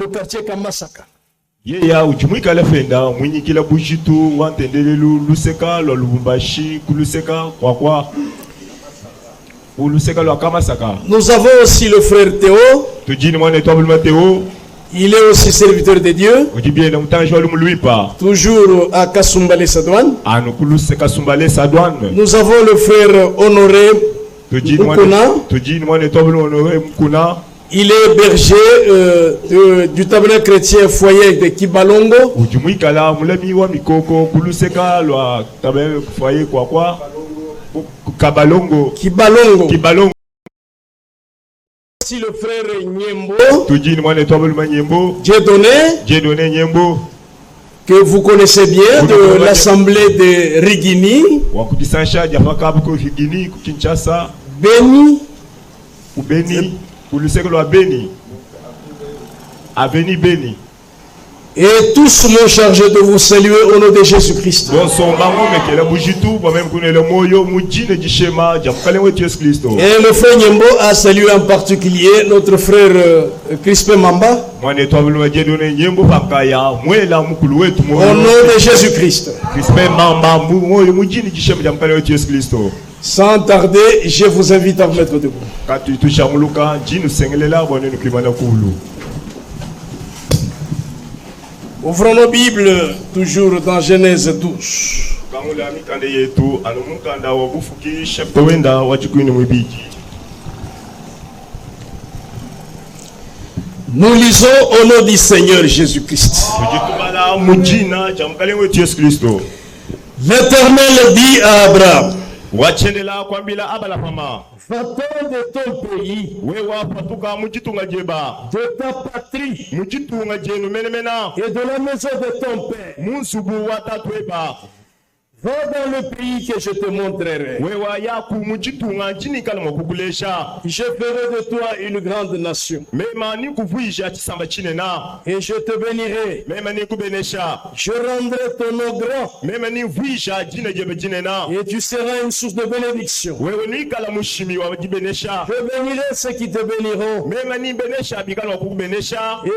Le quartier Kamasaka. Ya ujumuika la fenda mwinyi kila bujitu wantendele luseka lo Lubumbashi kuluseka kwa uluseka lo Kamasaka. Nous avons aussi le frère Théo. Tujini mwana tobulma Théo. Il est aussi serviteur de Dieu. Ujibie na mtanjwa lumuluipa. Toujours à Kasumbale Sadouane. Anu kuluseka Sumbale Sadouane. Nous avons le frère Honoré Mukuna. Tujini mwana tobulma Honoré Mukuna. Il est berger du tabernacle chrétien foyer de Kibalongo. Ujumuikala mulemi wa mikoko kuluseka lo tabernacle foyer kwa Kabalongo. Kibalongo. Si le frère Nyembo. Tujini mwana tobulma Nyembo. Dieudonné Nyembo. Que vous connaissez bien de l'assemblée de Rigini. Wakudisansha jafakabu Rigini Kinshasa. Beni. Avenue Beni. Et tous m'ont chargé de vous saluer au nom de Jésus-Christ. Et le frère Nyembo a salué en particulier notre frère Crispin Mamba. Au nom de Jésus-Christ. Sans tarder, je vous invite à vous mettre debout. Ouvrons nos Bibles toujours dans Genèse 12. Nous lisons au nom du Seigneur Jésus-Christ. L'Éternel dit à Abraham: va-t'en de ton pays, de ta patrie et de la maison de ton père. Va dans le pays que je te montrerai. Je ferai de toi une grande nation. Et je te bénirai. Je rendrai ton nom grand. Et tu seras une source de bénédiction. Je bénirai ceux qui te béniront. Et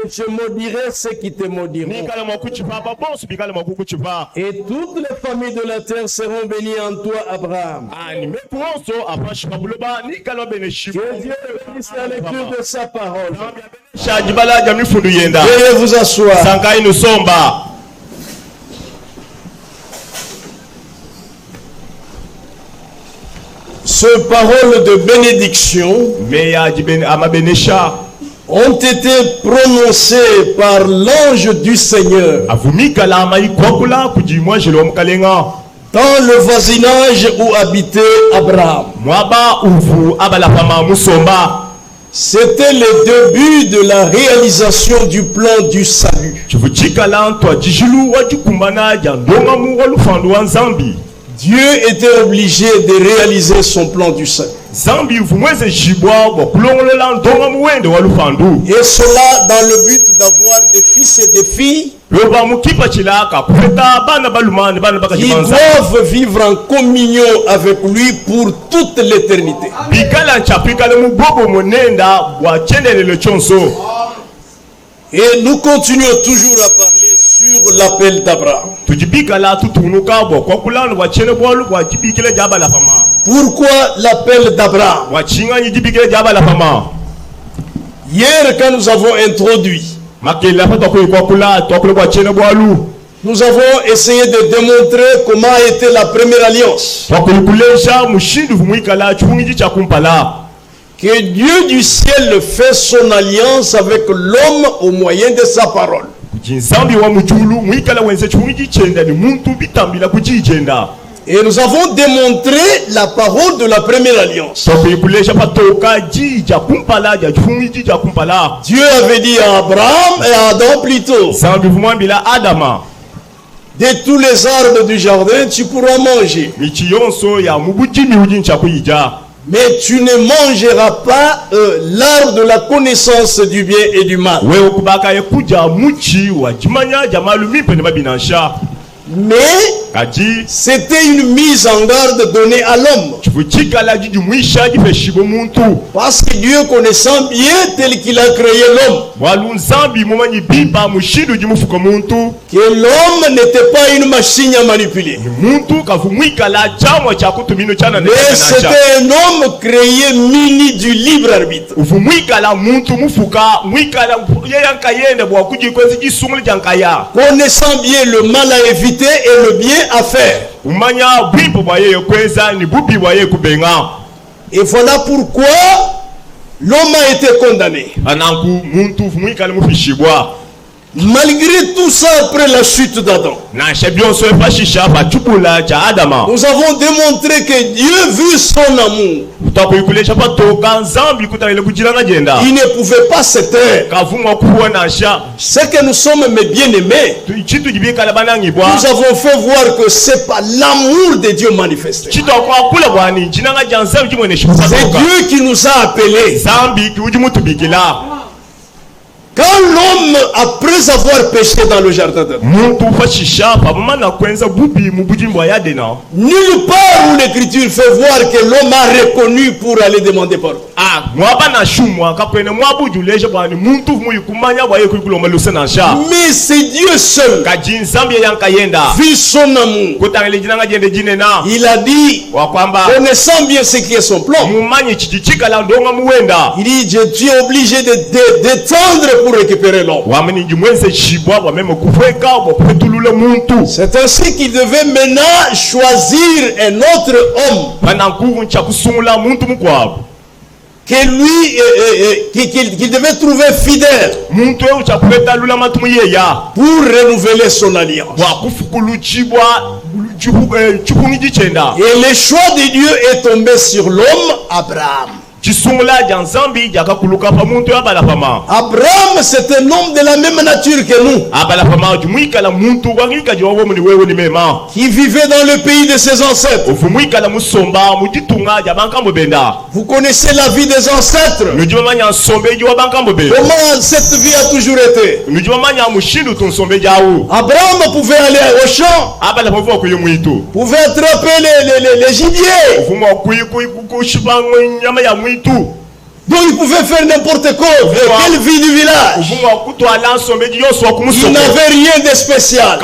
je maudirai ceux qui te maudiront. Et toutes les familles de la la terre seront bénis en toi, Abraham. Que Dieu bénisse la lecture de sa parole. Veuillez vous asseoir. Ces paroles de bénédiction ont été prononcées par l'ange du Seigneur dans le voisinage où habitait Abraham. C'était le début de la réalisation du plan du salut. Dieu était obligé de réaliser son plan du salut. Et cela dans le but d'avoir des fils et des filles qui doivent vivre en communion avec lui pour toute l'éternité. Et nous continuons toujours à parler sur l'appel d'Abraham. Pourquoi l'appel d'Abraham? Hier, quand nous avons introduit, nous avons essayé de démontrer comment a été la première alliance. Que Dieu du ciel fait son alliance avec l'homme au moyen de sa parole. Et nous avons démontré la parole de la première alliance. Dieu avait dit à Abraham et à Adam plutôt: de tous les arbres du jardin tu pourras manger, mais tu ne mangeras pas l'arbre de la connaissance du bien et du mal. Mais c'était une mise en garde donnée à l'homme. Parce que Dieu, connaissant bien tel qu'il a créé l'homme, que l'homme n'était pas une machine à manipuler, mais c'était un homme créé muni du libre arbitre. Connaissant bien le mal à éviter et le bien à faire. Et voilà pourquoi l'homme a été condamné. Malgré tout ça, après la chute d'Adam, nous avons démontré que Dieu, vu son amour, il ne pouvait pas se taire. C'est que nous sommes bien-aimés. Nous avons fait voir que ce n'est pas l'amour de Dieu manifesté. C'est Dieu qui nous a appelés. Quand l'homme, après avoir péché dans le jardin d'Éden, nulle part où l'Écriture fait voir que l'homme a reconnu pour aller demander pardon. Mais c'est Dieu seul, vu son amour, il a dit, connaissant bien ce qui est son plan, il dit: je suis obligé d'étendre pour récupérer l'homme. C'est ainsi qu'il devait maintenant choisir un autre homme que lui, qu'il devait trouver fidèle pour renouveler son alliance. Et le choix de Dieu est tombé sur l'homme Abraham. Abraham, c'est un homme de la même nature que nous, qui vivait dans le pays de ses ancêtres. Vous connaissez la vie des ancêtres. Comment cette vie a toujours été? Abraham pouvait aller au champ, pouvait attraper les gibiers, Donc il pouvait faire n'importe quoi. Quelle vie du village. Il n'avait rien de spécial.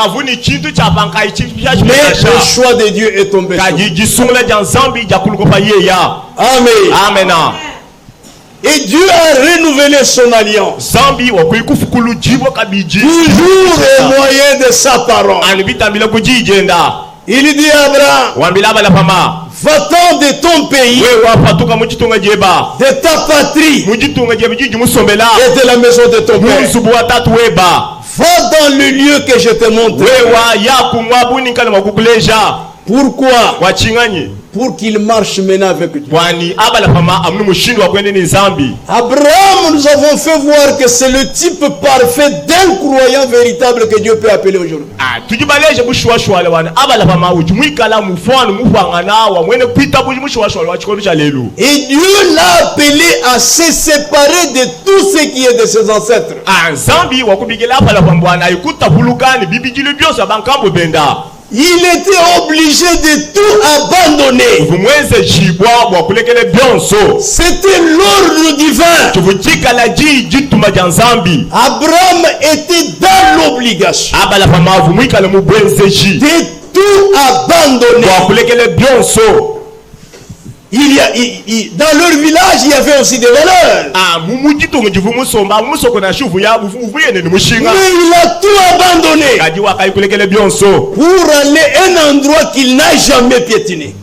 Mais le choix de Dieu est tombé sur lui. Amen. Amen. Et Dieu a renouvelé son alliance. Toujours au moyen de sa parole. Il dit à Abraham, va-t'en de ton pays, de ta patrie et de la maison de ton père. Va dans le lieu que je te montre. Pourquoi? Pour qu'il marche maintenant avec Dieu. Abraham, nous avons fait voir que c'est le type parfait d'un croyant véritable que Dieu peut appeler aujourd'hui. Et Dieu l'a appelé à se séparer de tout ce qui est de ses ancêtres. Il était obligé de tout abandonner. C'était l'ordre divin. Abraham était dans l'obligation de tout abandonner. Dans leur village, il y avait aussi des valeurs. Mais il a tout abandonné pour aller à un endroit qu'il n'a jamais piétiné.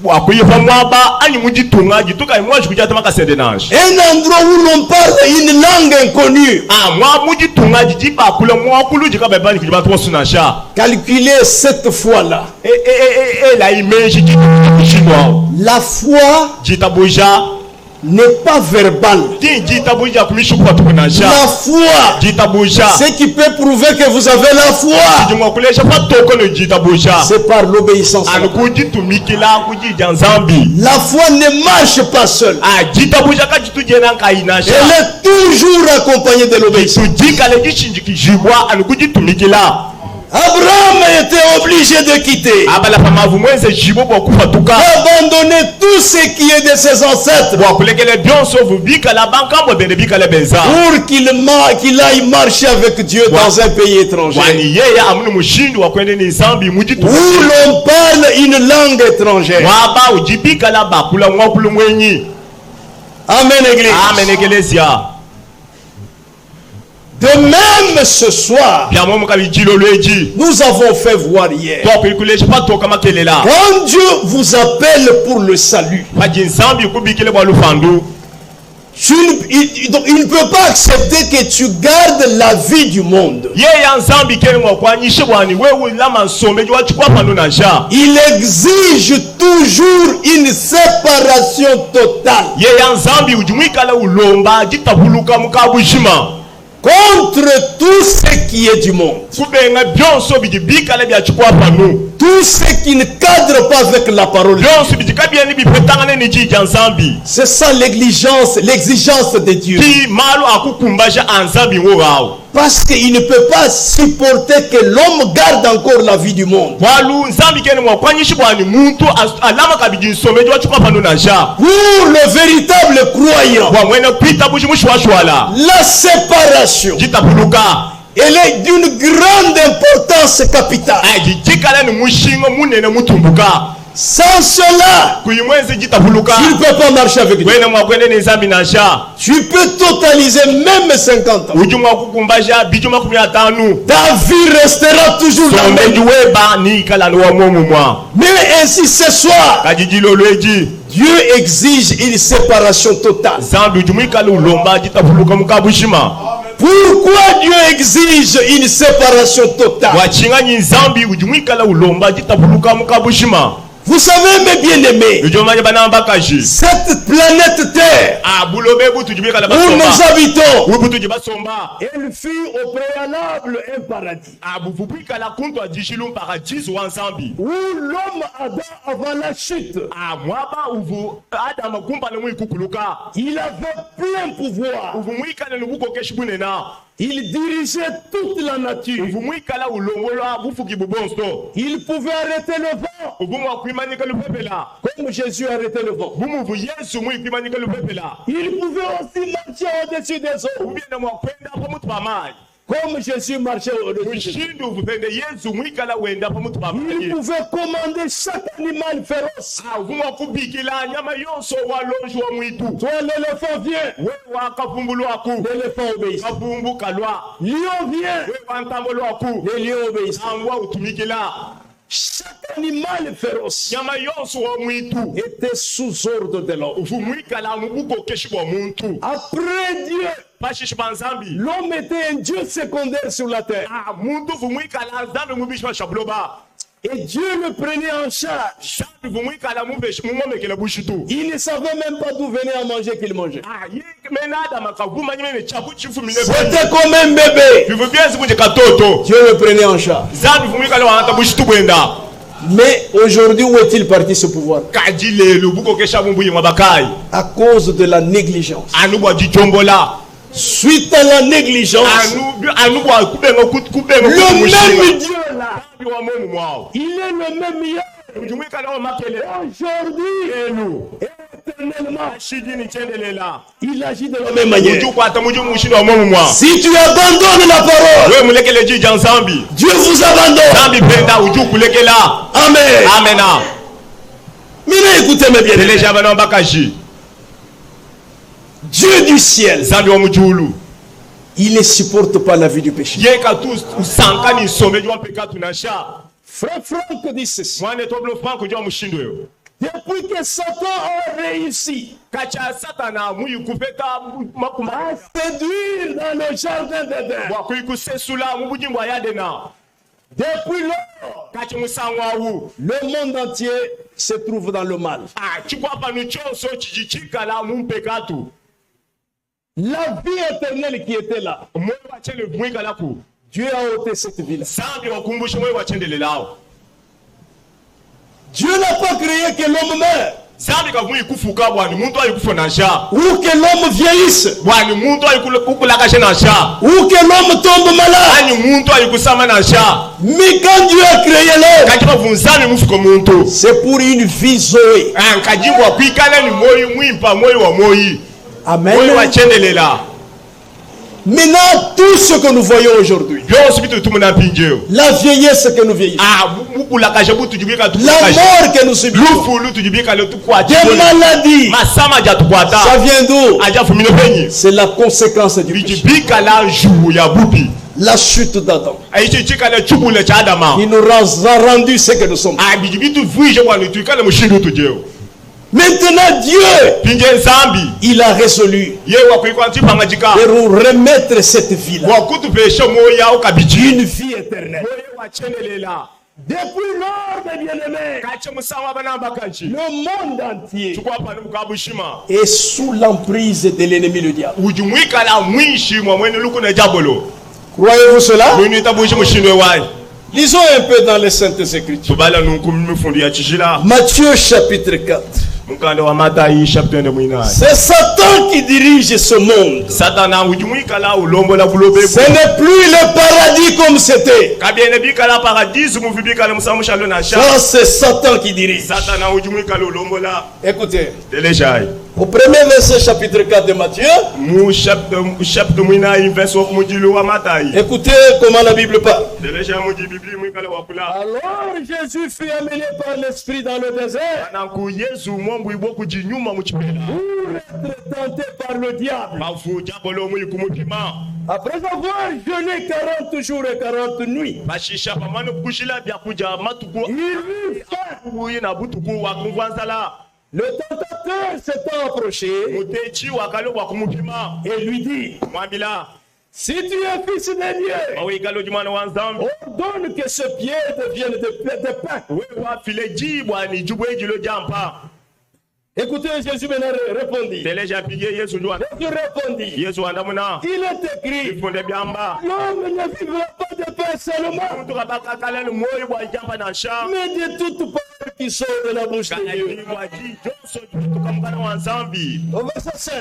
Un endroit où l'on parle une langue inconnue. Calculez cette fois-là. La foi n'est pas verbale. La foi, ce qui peut prouver que vous avez la foi, c'est par l'obéissance. La foi ne marche pas seule. Elle est toujours accompagnée de l'obéissance. Abraham était obligé de quitter, abandonner tout ce qui est de ses ancêtres pour qu'il aille marcher avec Dieu dans un pays étranger où l'on parle une langue étrangère. Amen, Église. Amen, Ecclesia. De même ce soir, nous avons fait voir hier, quand Dieu vous appelle pour le salut, il ne peut pas accepter que tu gardes la vie du monde. Il exige toujours une séparation totale contre tout ce qui est du monde. Tout ce qui ne cadre pas avec la parole. C'est ça l'exigence de Dieu. Parce qu'il ne peut pas supporter que l'homme garde encore la vie du monde. Pour le véritable croyant, la séparation, elle est d'une grande importance capitale. Sans cela, tu ne peux pas marcher avec Dieu. Tu peux totaliser même 50 ans. Ta vie restera toujours la même. Mais ainsi ce soir, Dieu exige une séparation totale. Pourquoi Dieu exige une séparation totale? Vous savez, mes bien-aimés, cette planète Terre où nous habitons, elle fut au préalable un paradis. Où l'homme Adam, avant la chute, il avait plein pouvoir. Il dirigeait toute la nature. Il pouvait arrêter le vent. Comme Jésus arrêtait le vent. Il pouvait aussi marcher au-dessus des eaux. Comme Jésus marchait au-dessus des eaux. Il pouvait commander chaque animal féroce. Toi, l'éléphant vient. L'éléphant obéit. Lion vient. Les lions obéissent. Chaque animal féroce était sous ordre de l'homme. Après Dieu, l'homme était un Dieu secondaire sur la terre. Et Dieu le prenait en charge. Il ne savait même pas d'où venait à manger qu'il mangeait. C'était comme un bébé. Dieu le prenait en charge. Mais aujourd'hui, où est-il parti ce pouvoir? À cause de la négligence. Suite à la négligence, le même Dieu là, il est le même hier, aujourd'hui, éternellement. Il agit de la même manière. Si tu abandonnes la parole, Dieu vous abandonne. Amen. Amen. Mais écoutez-moi bien. Dieu du ciel, il ne supporte pas la vie du péché. Frère Franck dit ceci. Depuis que Satan a réussi à séduire dans le jardin d'Éden, depuis lors, le monde entier se trouve dans le mal. La vie éternelle qui était là, Dieu a ôté cette vie-là. Dieu n'a pas créé que l'homme meure ou que l'homme vieillisse ou que l'homme tombe malade. Mais quand Dieu a créé l'homme, c'est pour une vie Zoé. Amen. Maintenant, tout ce que nous voyons aujourd'hui, la vieillesse que nous vieillissons, la mort que nous subissons, des maladies, ça vient d'où? C'est la conséquence du péché. La chute d'Adam, qui nous a rendu ce que nous sommes. Maintenant Dieu, il a résolu de nous remettre cette vie-là, une vie éternelle. Depuis lors, mes bien-aimés, le monde entier est sous l'emprise de l'ennemi, le diable. Croyez-vous cela? Lisons un peu dans les Saintes Écritures. Matthieu chapitre 4. C'est Satan qui dirige ce monde. Ce n'est plus le paradis comme c'était. Ça, c'est Satan qui dirige. Écoutez, au premier verset chapitre 4 de Matthieu, écoutez comment la Bible parle. Alors Jésus fut amené par l'Esprit dans le désert pour être tenté par le diable. Après avoir jeûné 40 jours et 40 nuits, il eut faim. Le tentateur s'est approché et lui dit: si tu es fils de Dieu, ordonne que ce pied devienne de pain. Écoutez, Jésus répondit. Il est écrit: l'homme ne vivra pas de pain seulement, mais de toute parole qui sort de la bouche de Dieu. Au verset 5.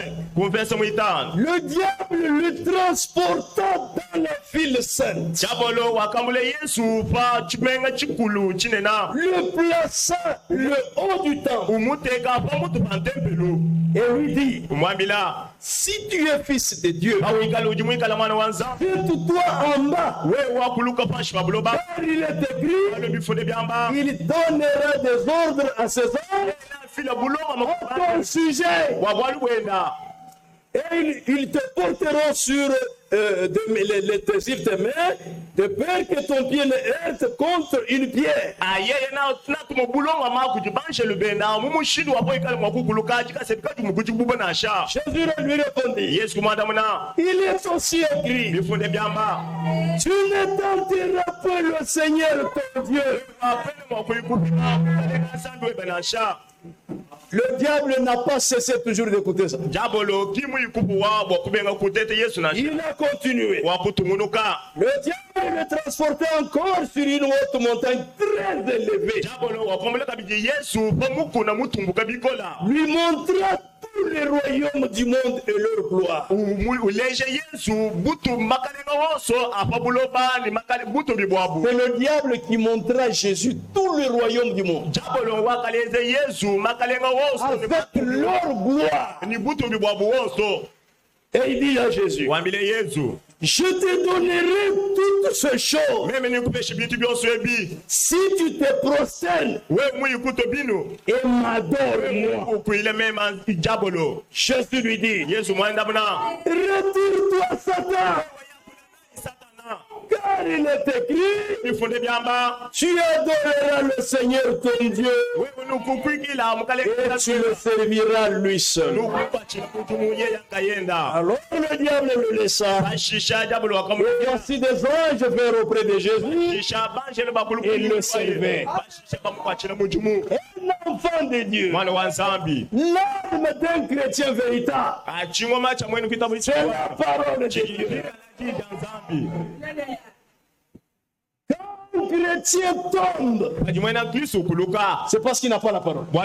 Le diable le transporta dans la ville sainte. Le plaça le haut du temple. Et lui dit, si tu es fils de Dieu, jette-toi en bas. Car il est écrit, il donnera des ordres à ses hommes à ton sujet. Et ils te porteront sur tes mains, de peur que ton pied ne heurte contre une pierre. Jésus lui répondit, il est aussi écrit, tu ne tentiras pas le Seigneur ton Dieu. Le diable n'a pas cessé toujours d'écouter ça. Il a continué. Le diable le transportait encore sur une haute montagne très élevée. Lui montra tous les royaumes du monde et leur gloire. C'est le diable qui montra à Jésus tous les royaumes du monde avec leur gloire. Et il dit à Jésus, je te donnerai toutes ces choses si tu te prosternes et m'adores moi. Jésus lui dit, retire-toi Satan, car il est écrit, tu adoreras le Seigneur ton Dieu et tu le serviras lui seul. Alors le diable le laissa. Et voici des anges vinrent auprès de Jésus et le servaient. Un enfant de Dieu, l'arme d'un chrétien véritable, c'est la parole de Dieu. Quand un chrétien tombe, c'est parce qu'il n'a pas la parole. Il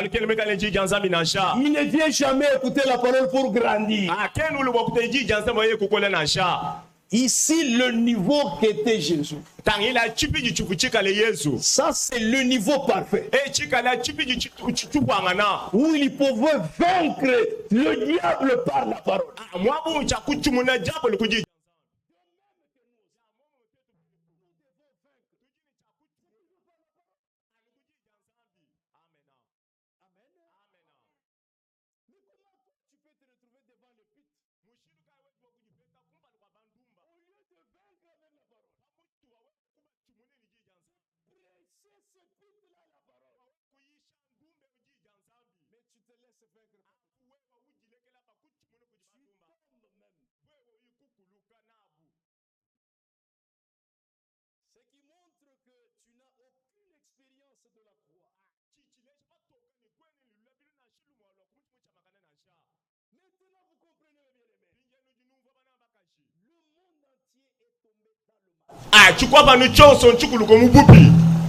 ne vient jamais écouter la parole pour grandir. Ici, le niveau qu'était Jésus, ça c'est le niveau parfait où il pouvait vaincre le diable par la parole.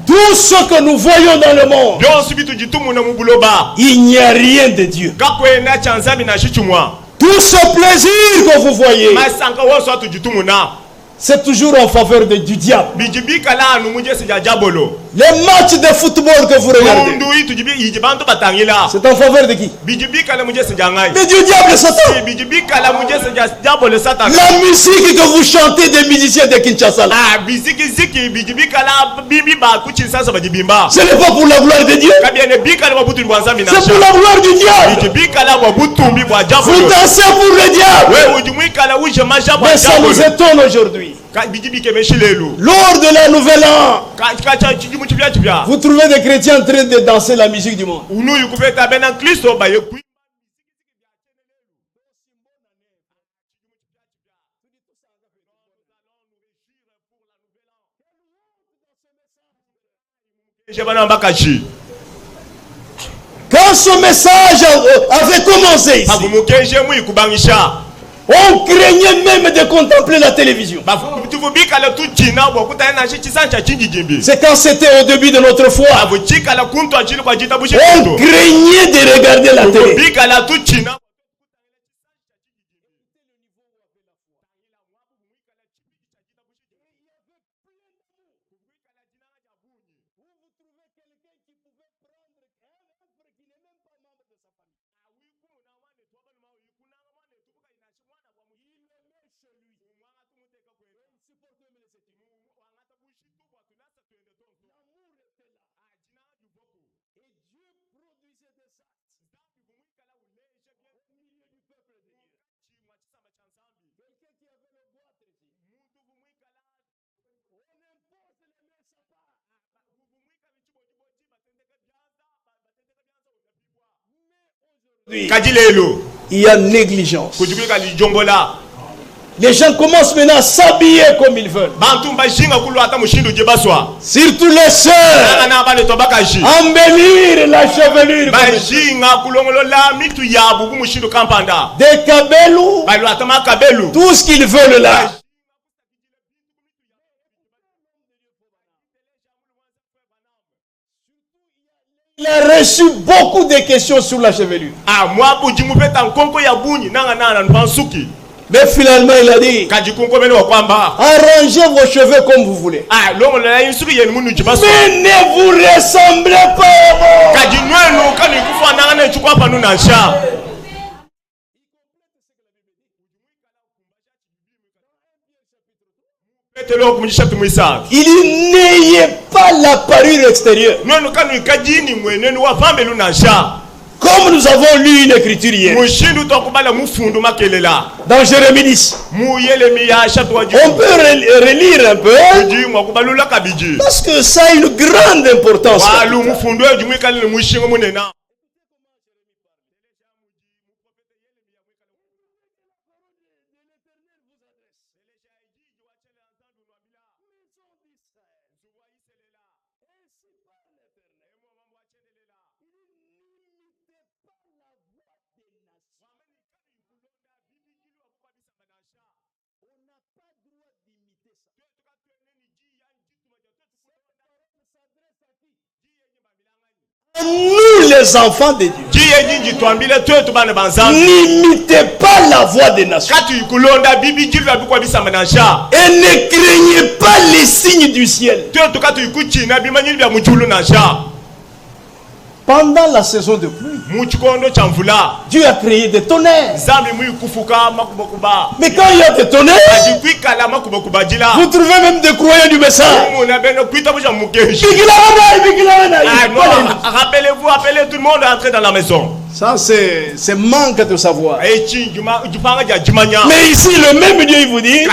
Tout ce que nous voyons dans le monde, il n'y a rien de Dieu. Tout ce plaisir que vous voyez, c'est toujours en faveur du diable. Les matchs de football que vous regardez, c'est en faveur de qui? Mais du diable Satan. La musique que vous chantez des musiciens de Kinshasa, ce n'est pas pour la gloire de Dieu, c'est pour la gloire du diable. Vous dansez pour le diable. Mais ça nous étonne aujourd'hui. Lors de la nouvelle an, vous trouvez des chrétiens en train de danser la musique du monde. Quand ce message avait commencé ici, On craignait même de contempler la télévision. C'est quand c'était au début de notre foi. On craignait de regarder la télé. Il y a négligence. Les gens commencent maintenant à s'habiller comme ils veulent. Surtout les sœurs. Embellir la chevelure. Des cabelous. Tout ce qu'ils veulent là. Il a reçu beaucoup de questions sur la chevelure. Mais finalement, il a dit, arrangez vos cheveux comme vous voulez. Mais ne vous ressemblez pas. Il n'ayait pas la parure extérieure. Comme nous avons lu une écriture hier. Dans Jérémie 10. On peut relire un peu. Parce que ça a une grande importance. Nous les enfants de Dieu, n'imitez pas la voix des nations et ne craignez pas les signes du ciel. Pendant la saison de pluie, Dieu a créé des tonnerres. Mais quand il y a des tonnerres, vous trouvez même des croyants du message. Rappelez-vous, appelez tout le monde à entrer dans la maison. Ça, c'est manque de savoir. Mais ici, le même Dieu, il vous dit, ne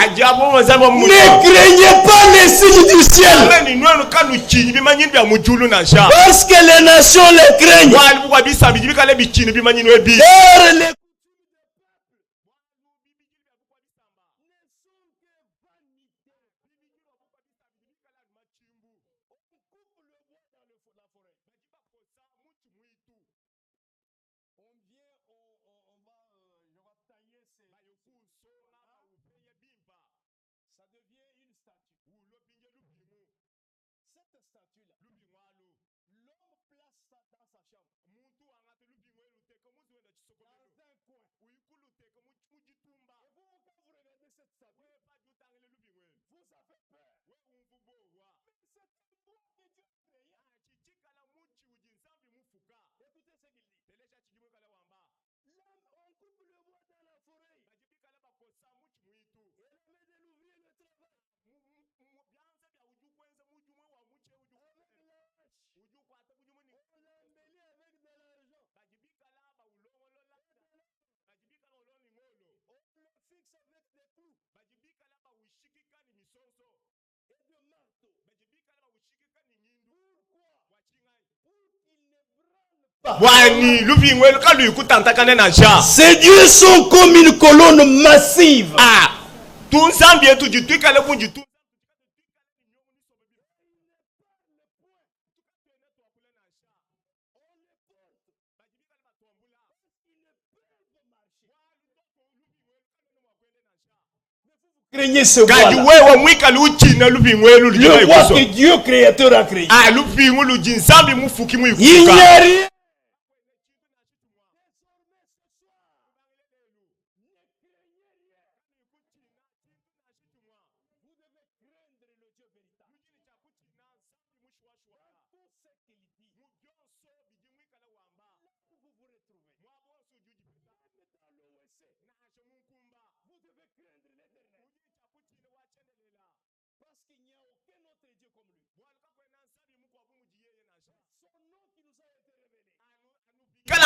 craignez pas les signes du ciel. Parce que les nations les craignent. Ces dieux sont comme une colonne massive. Craignez ce bois. Le bois que Dieu créateur a créé. Il n'y a rien.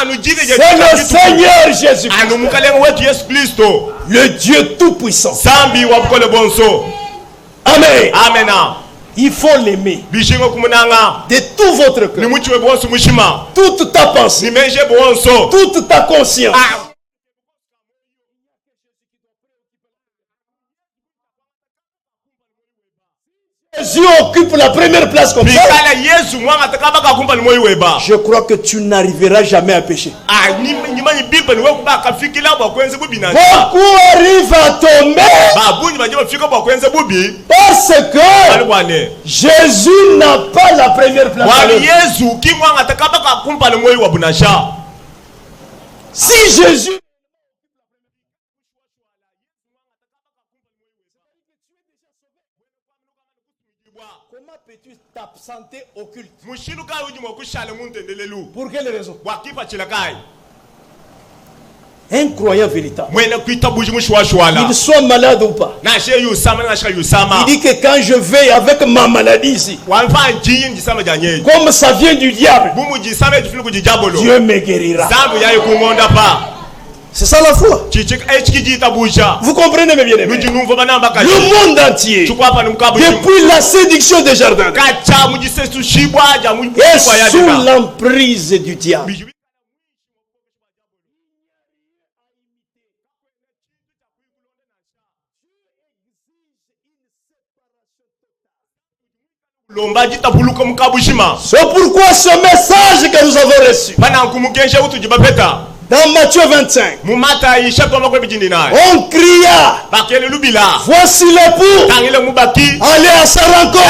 C'est le Seigneur Jésus-Christ, le Dieu Tout-Puissant. Amen. Amen. Il faut l'aimer de tout votre cœur, toute ta pensée, toute ta conscience. Jésus occupe la première place comme ça. Je crois que tu n'arriveras jamais à pécher. Beaucoup arrivent à tomber parce que Jésus n'a pas la première place. Si Jésus comment peux-tu t'absenter au culte? Pour quelle raison? Un croyant véritable, qu'il soit malade ou pas, il dit que quand je vais avec ma maladie ici, comme ça vient du diable, Dieu me guérira. C'est ça la foi. Vous comprenez mes bien-aimés? Le monde entier, depuis la séduction des jardins, est sous l'emprise du diable. C'est pourquoi ce message que nous avons reçu dans Matthieu 25, on cria, voici l'époux, allez à sa rencontre.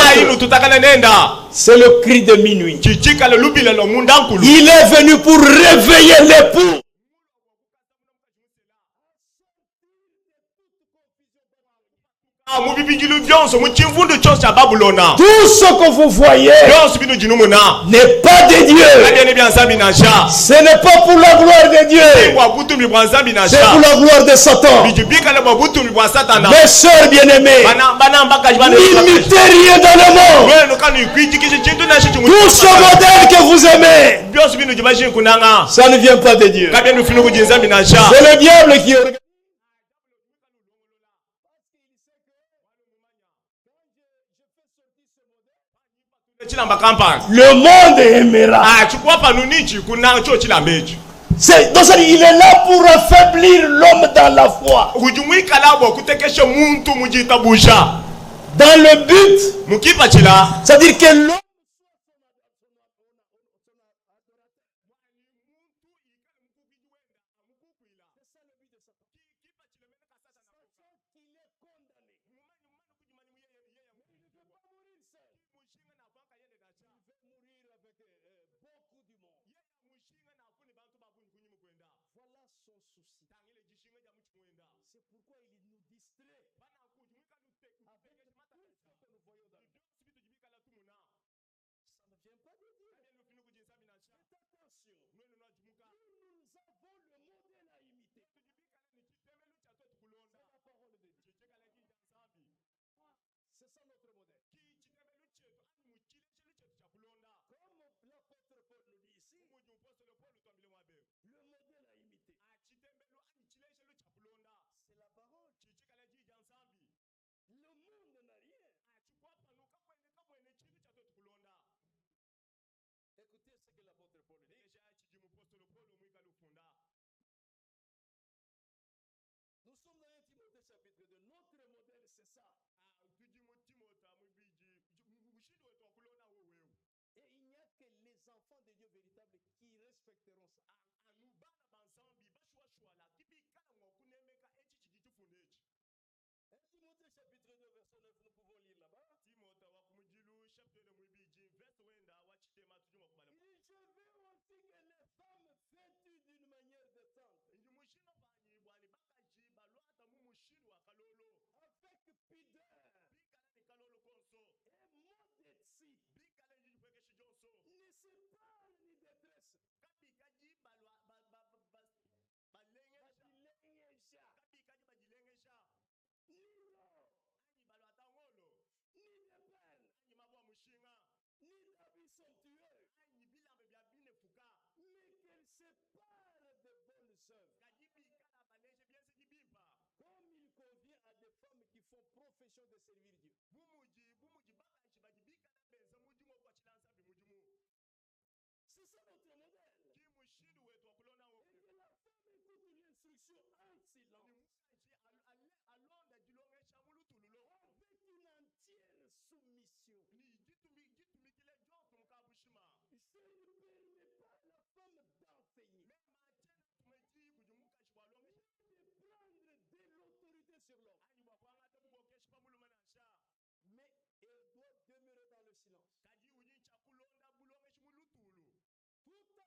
C'est le cri de minuit. Il est venu pour réveiller l'époux. Tout ce que vous voyez n'est pas de Dieu. Ce n'est pas pour la gloire de Dieu. C'est pour la gloire de Satan. Mes soeurs bien-aimées, n'imitez rien dans le monde. Tout ce modèle que vous aimez, ça ne vient pas de Dieu. C'est le diable qui organise. Le monde aimera. Donc il est là pour affaiblir l'homme dans la foi. Dans le but, c'est-à-dire que l'homme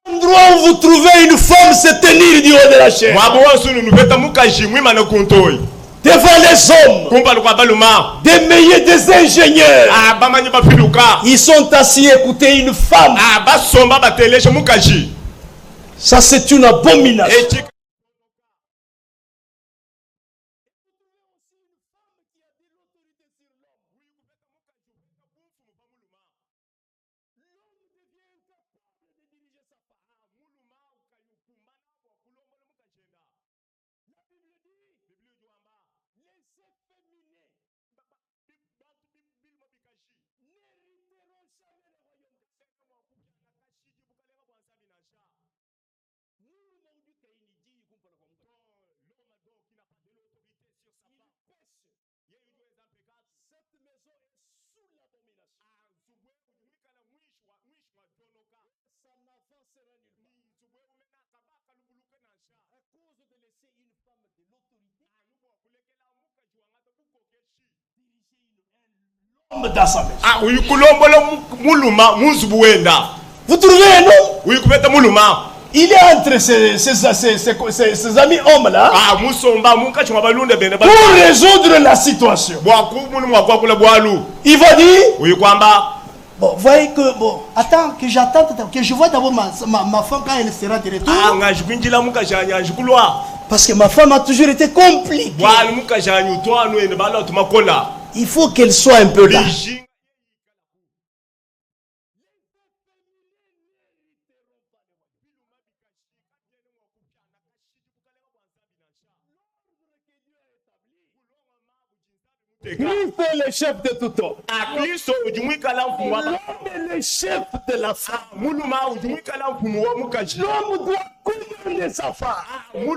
Endroit où vous trouvez une femme se tenir du haut de la chair devant les hommes, des meilleurs, des ingénieurs, ils sont assis à écouter une femme. Ça c'est une abomination. Dans sa maison. Vous trouvez un homme? Il est entre ses amis hommes là pour résoudre la situation. Il va dire bon, voyez que bon, attends que j'attends que je vois d'abord ma femme quand elle sera de retour. Parce que ma femme a toujours été compliquée. Il faut qu'elle soit un peu là. Christ est le chef de tout homme. L'homme est le chef de la femme. L'homme doit commander sa femme. Une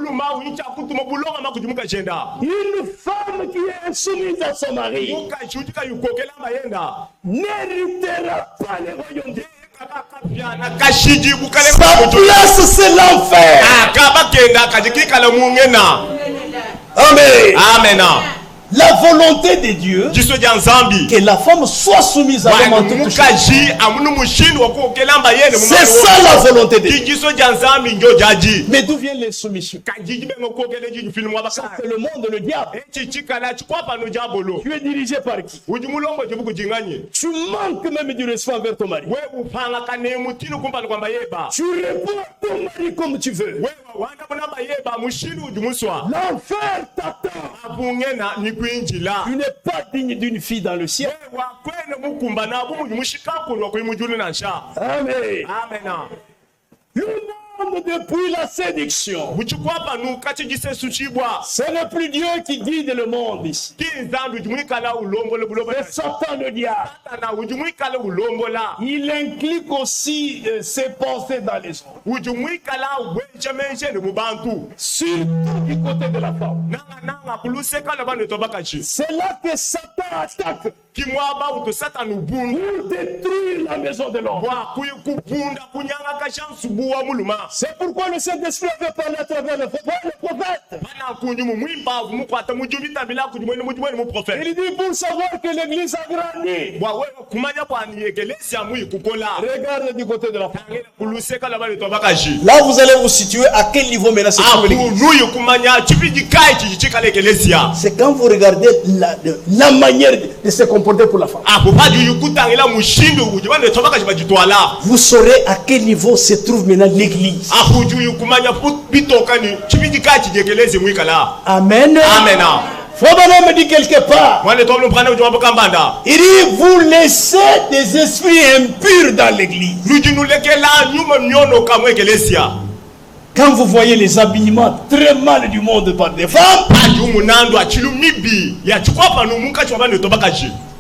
femme qui est soumise à son mari n'héritera pas le royaume de Dieu. Sa place c'est l'enfer. Amen. Amen. La volonté de Dieu, que la femme soit soumise à l'homme en toutes choses. C'est ça la volonté de Dieu. Mais d'où viennent les soumissions? C'est le monde, le diable. Tu es dirigé par qui? Tu manques même du respect envers ton mari. Tu réponds à ton mari comme tu veux. L'enfer t'attend. Tu n'es pas digne d'une fille dans le ciel. Amen. Amen. Le monde depuis la séduction. Ce n'est plus Dieu qui guide le monde ici. C'est Satan le diable. Il implique aussi ses pensées dans les autres. Surtout du côté de la femme. C'est là que Satan attaque pour détruire la maison de l'homme. C'est pourquoi le Saint-Esprit avait parlé à travers le prophète. Il dit pour savoir que l'église a grandi. Regarde du côté de la femme. Là, vous allez vous situer à quel niveau maintenant c'est l'église. C'est quand vous regardez la manière de se comporter pour la femme. Vous saurez à quel niveau se trouve maintenant l'église. Amen. Amen. Fobana me dit quelque part. Il dit vous laissez des esprits impurs dans l'église. Quand vous voyez les habillements très mal du monde par des femmes,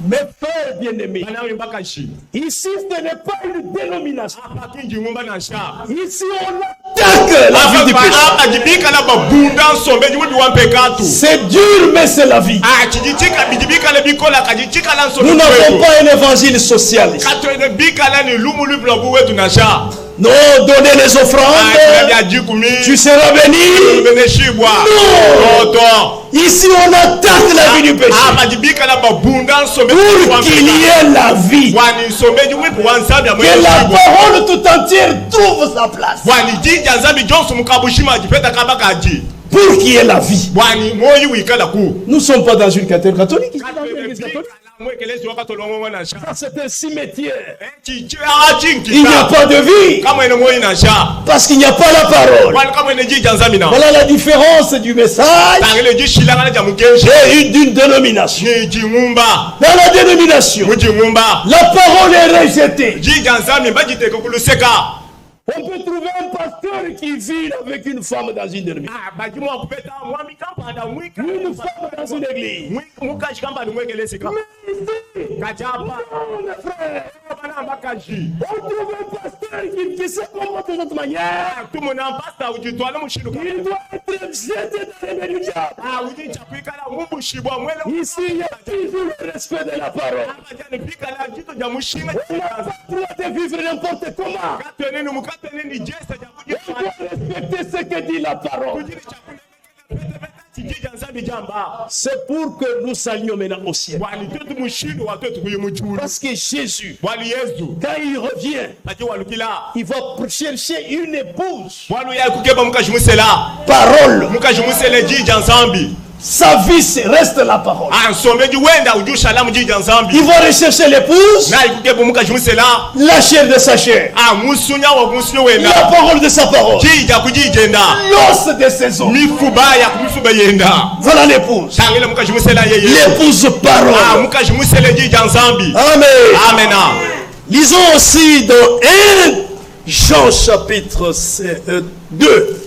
mes frères bien-aimés, ici ce n'est pas une dénomination. Ici on attaque la vie du péché. C'est dur mais c'est la vie. Nous n'avons pas un évangile socialiste. Non, donnez les offrandes. Tu seras béni. Non. Ici on attaque la vie du péché. Pour qu'il y ait la vie. Que la parole tout entière trouve sa place. Pour qu'il y ait la vie. Nous ne sommes pas dans une cathédrale catholique. C'est un cimetière. Il n'y a pas de vie. Parce qu'il n'y a pas la parole. Voilà la différence du message et d'une dénomination. Dans la dénomination, la parole est rejetée. On peut trouver un pasteur qui vit avec une femme dans une dénomination. Une femme dans une église. Mais ici, non, mes frères. On trouve un pasteur qui se comporte de cette manière. Il doit être jeté dans les mains du diable. Ici, il y a toujours le respect de la parole. On n'a pas le droit de vivre n'importe comment. Il faut respecter ce que dit la parole. C'est pour que nous saluions maintenant au ciel. Parce que Jésus, quand il revient, il va chercher une épouse. Parole. Sa vie reste la parole. Il va rechercher l'épouse, la chair de sa chair, la parole de sa parole, l'os de ses os. Voilà l'épouse. L'épouse parole. Amen. Amen. Lisons aussi dans 1 Jean chapitre 2.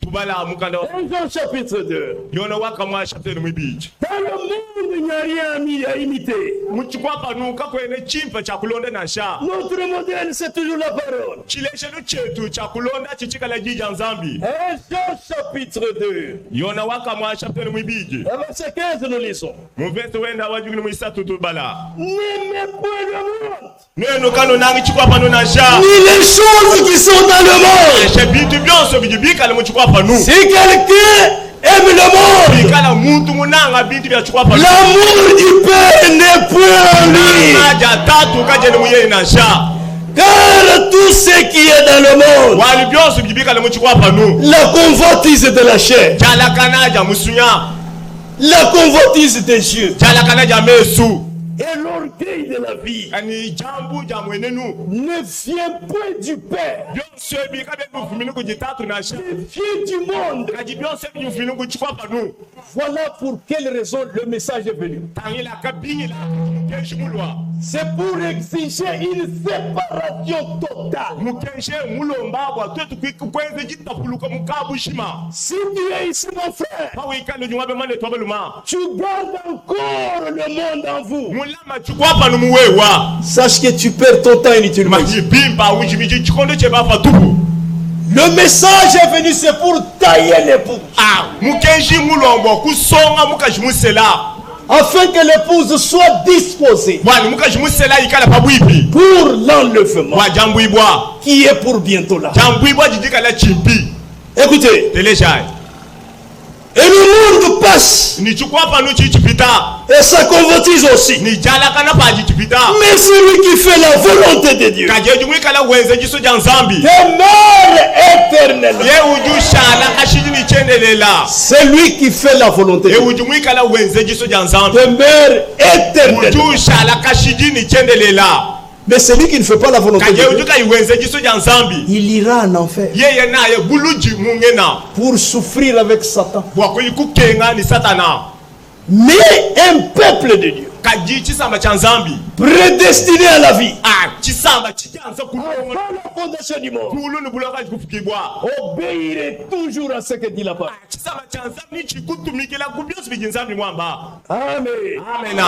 1 Jean chapitre 2. Dans le monde, il n'y a rien à imiter. Notre modèle, c'est toujours la parole. 1 Jean chapitre 2. Verset 15, nous lisons. N'aimez point le monde, ni les choses qui sont dans le monde. Si quelqu'un aime le monde, l'amour du Père n'est point en lui. Car tout ce qui est dans le monde, la convoitise de la chair, la convoitise des yeux, et l'orgueil de la vie ne vient point du Père, mais vient du monde. Voilà pour quelle raison le message est venu. C'est pour exiger une séparation totale. Si tu es ici, mon frère, tu gardes encore le monde en vous. Sache que tu perds ton temps inutilement. Le message est venu, c'est pour tailler l'épouse. afin que l'épouse soit disposée pour l'enlèvement qui est pour bientôt là. Écoutez, et le monde passe et sa convoitise aussi, mais celui qui fait la volonté de Dieu demeure éternellement. Celui qui fait la volonté de Dieu demeure éternellement. Mais celui qui ne fait pas la volonté de Dieu, il ira en enfer pour souffrir avec Satan. Mais un peuple de Dieu prédestiné à la vie, avant la fondation du monde, obéirait toujours à ce que dit la parole. Amen. Amen.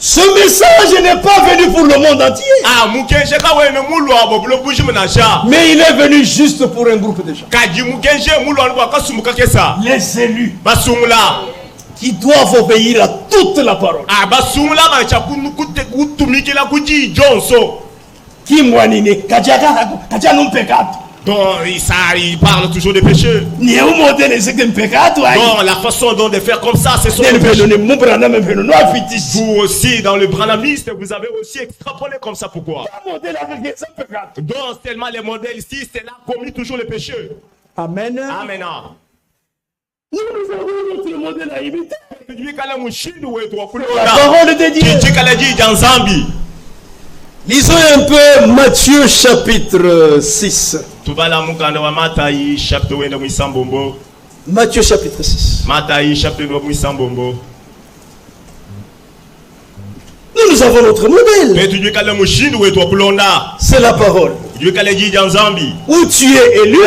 Ce message n'est pas venu pour le monde entier, mais il est venu juste pour un groupe de gens, les élus, qui doivent obéir à toute la parole. Donc, il parle toujours des péchés. Donc, la façon dont de faire comme ça, c'est son péché. Vous aussi, dans le branamiste, vous avez aussi extrapolé comme ça. Pourquoi? Donc, tellement les modèles ici, c'est là commis toujours les péchés. Amen. Amen. Nous avons notre modèle à imiter. La parole de Dieu. Lisons un peu Matthieu chapitre 6. Matthieu chapitre 6. Nous avons notre modèle. C'est la parole. Où tu es élu,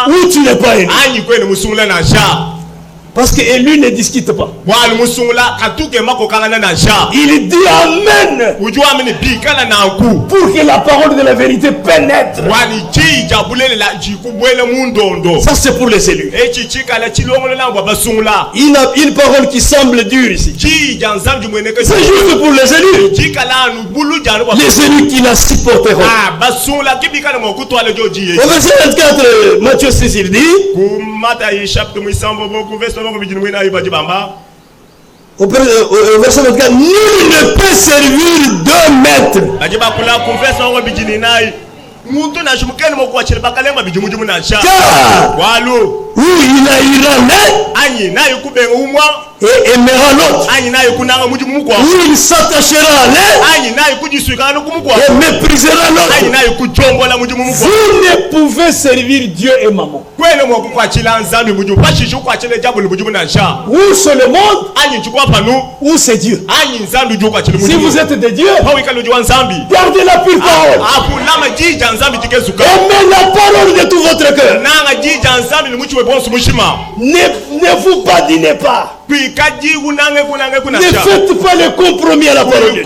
où tu n'es pas élu. Parce que élu ne discute pas. Il dit Amen pour que la parole de la vérité pénètre. Ça c'est pour les élus. Une parole qui semble dure ici. C'est juste pour les élus. Les élus qui la supporteront. Au verset 24, Matthieu 6, il dit au verset 24, nul ne peut servir deux maîtres. Car où il haïra l'un et aimera l'autre, où il s'attachera à l'un et méprisera l'autre. Vous ne pouvez servir Dieu et maman. Ou c'est le monde, ou c'est Dieu. Si vous êtes de Dieu, gardez la pure parole. Aimez la parole de tout votre cœur. Ne vous badinez pas. Ne faites pas le compromis à la parole de Dieu.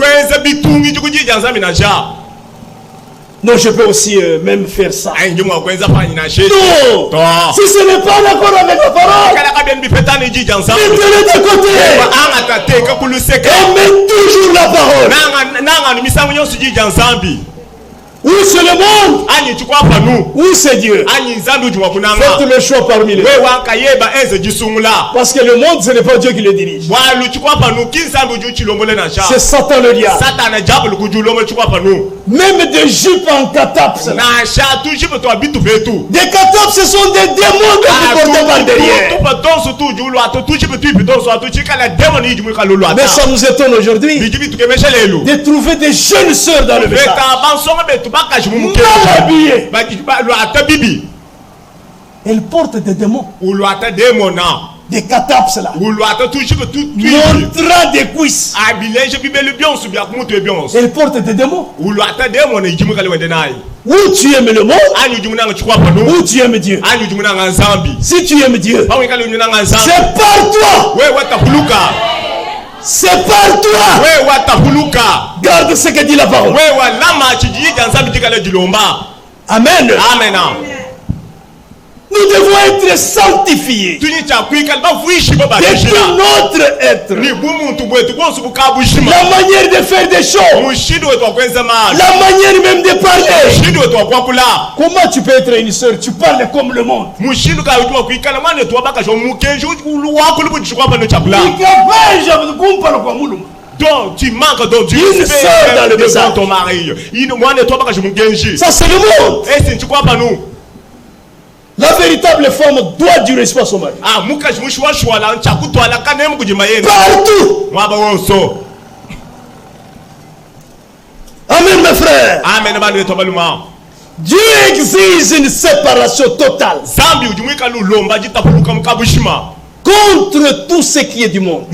Non, je peux aussi même faire ça. Non. Si ce n'est pas d'accord avec la parole, mettez-le de côté. Aimez toujours la parole. Où c'est le monde, où c'est Dieu. Faites le choix parmi les deux. Parce que le monde, ce n'est pas Dieu qui le dirige. C'est Satan le diable. Même des jupes en catapes. Des catapes, ce sont des démons portés par derrière. Mais ça nous étonne aujourd'hui de trouver des jeunes sœurs dans le message, mal habillées. Elles portent des démons. Des catapes là. Montrant des cuisses. Elles portent des démons. Où tu aimes le monde, où tu aimes Dieu. Si tu aimes Dieu, c'est par toi. C'est par toi. Garde ce que dit la parole. Amen. Amen. Nous devons être sanctifié de tout notre être. La manière de faire des choses, la manière même de parler. Comment tu peux être une sœur? Tu parles comme le monde. Donc tu manques donc tu devant ton mari. Ça c'est le monde. Et si tu crois pas nous, la véritable femme doit du respect à son mari. Partout. Amen mes frères. Amen. Dieu exige une séparation totale contre tout ce qui est du monde,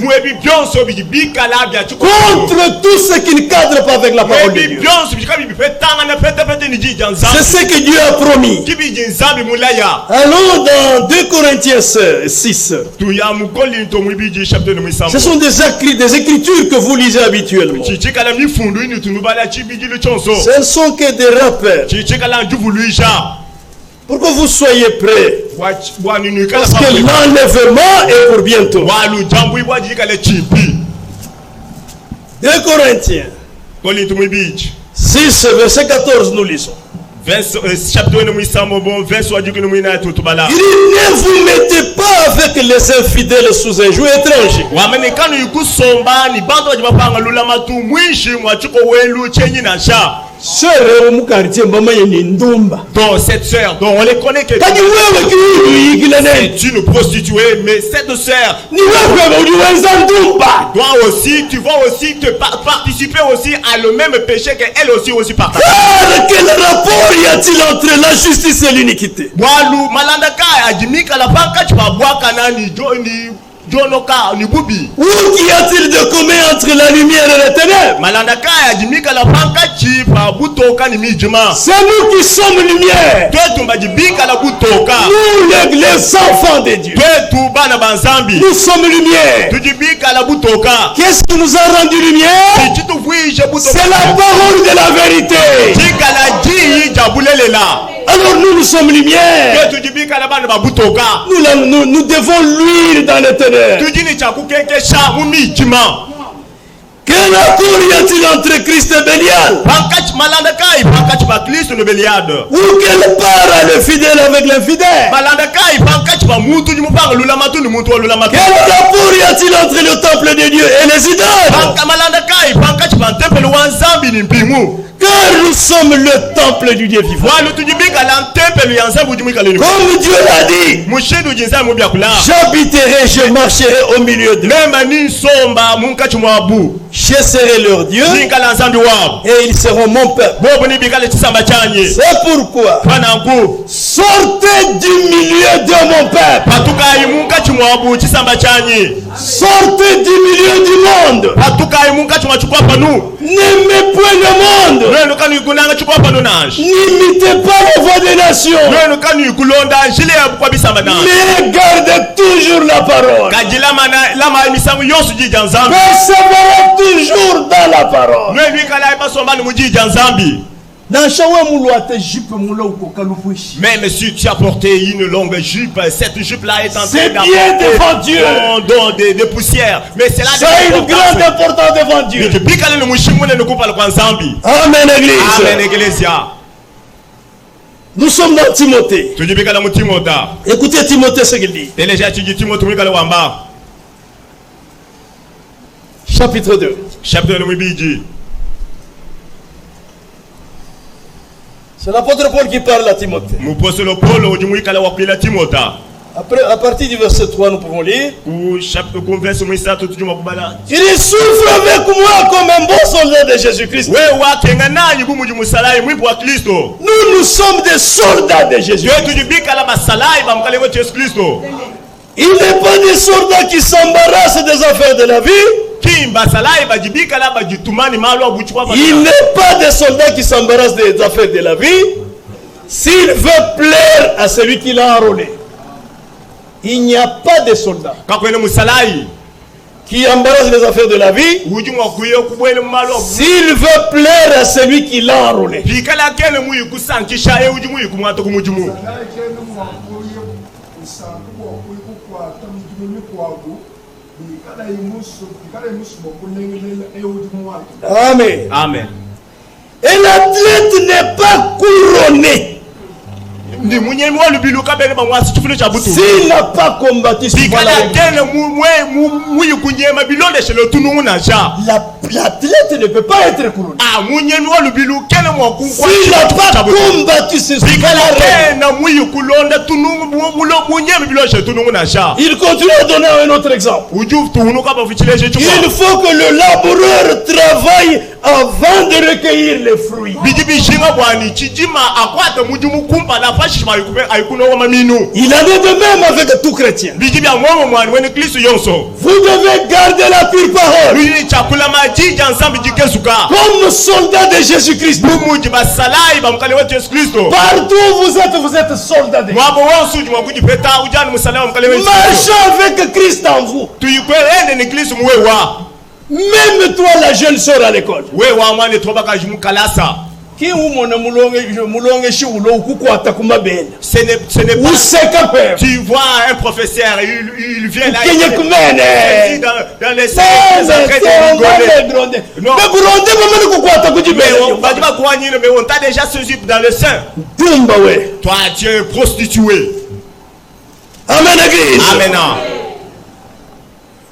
contre tout ce qui ne cadre pas avec la parole de Dieu. C'est ce que Dieu a promis. Allons dans 2 Corinthiens 6. Ce sont des écritures que vous lisez habituellement. Ce ne sont que des rappels pour que vous soyez prêts. Parce que l'enlèvement est pour bientôt. 2 Corinthiens 6, verset 14, nous lisons. Il dit, ne vous mettez pas avec les infidèles sous un joug étranger. Sœur, donc cette sœur, dont on les connaît que c'est une prostituée, mais cette sœur doit aussi, tu vas aussi te participer aussi à le même péché qu'elle aussi partage. Quel rapport y a-t-il entre la justice et l'iniquité? Où y a-t-il de commun entre la lumière et les ténèbres? C'est nous qui sommes lumière. Nous les enfants de Dieu. Nous sommes lumière. Qu'est-ce qui nous a rendu lumière? C'est la parole de la vérité. Alors nous sommes lumière. Nous devons luire dans les ténèbres. Quel accord y a-t-il entre Christ et Bélial? Ou quelle part a le fidèle avec l'infidèle? Quel rapport y a-t-il entre le temple de Dieu et les idoles? Car nous sommes le temple du Dieu vivant. Comme Dieu l'a dit, j'habiterai, je marcherai au milieu d'eux. Je serai leur Dieu et ils seront mon peuple. C'est pourquoi sortez du milieu de mon peuple. Sortez du milieu du monde. N'aimez point le monde. N'imitez pas les voix des nations. Mais gardez toujours la parole. Persévérez toujours dans la parole. Même si tu as porté une longue jupe, cette jupe-là est en train c'est bien devant Dieu. Des poussières. Mais c'est là une grande importance devant Dieu. Amen, Église. Amen, Église. Nous sommes dans Timothée. Écoutez Timothée ce qu'il dit. Chapitre 2. C'est l'apôtre Paul qui parle à Timothée. Après, à partir du verset 3, nous pouvons lire. Il souffre avec moi comme un bon soldat de Jésus-Christ. Nous sommes des soldats de Jésus. Il n'est pas des soldats qui s'embarrassent des affaires de la vie. Il n'est pas des soldats qui s'embarrassent des affaires de la vie. S'il veut plaire à celui qui l'a enrôlé. Il n'y a pas de soldats qui embarrasse les affaires de la vie. S'il veut plaire à celui qui l'a enrôlé. Amen. Amen. Et l'athlète n'est pas couronné S'il n'a pas combattu, l'athlète ne peut pas être couronné. S'il n'a pas combattu, c'est ce qu'il Il continue à donner un autre exemple. Il faut que le laboureur travaille avant de recueillir les fruits. Il en est de même avec tout chrétien. Vous devez garder la pure parole. Comme soldat de Jésus-Christ. Partout où vous êtes soldat de Jésus. Marchez avec Christ en vous. Même toi, la jeune sœur à l'école. Ce n'est tu vois un professeur, il vient là, dans les salles, mais on t'a déjà saisi dans le sein. Toi, tu es prostitué. Amen, église. Amen.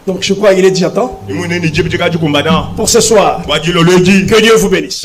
Donc je crois qu'il est déjà temps pour ce soir. Que Dieu vous bénisse.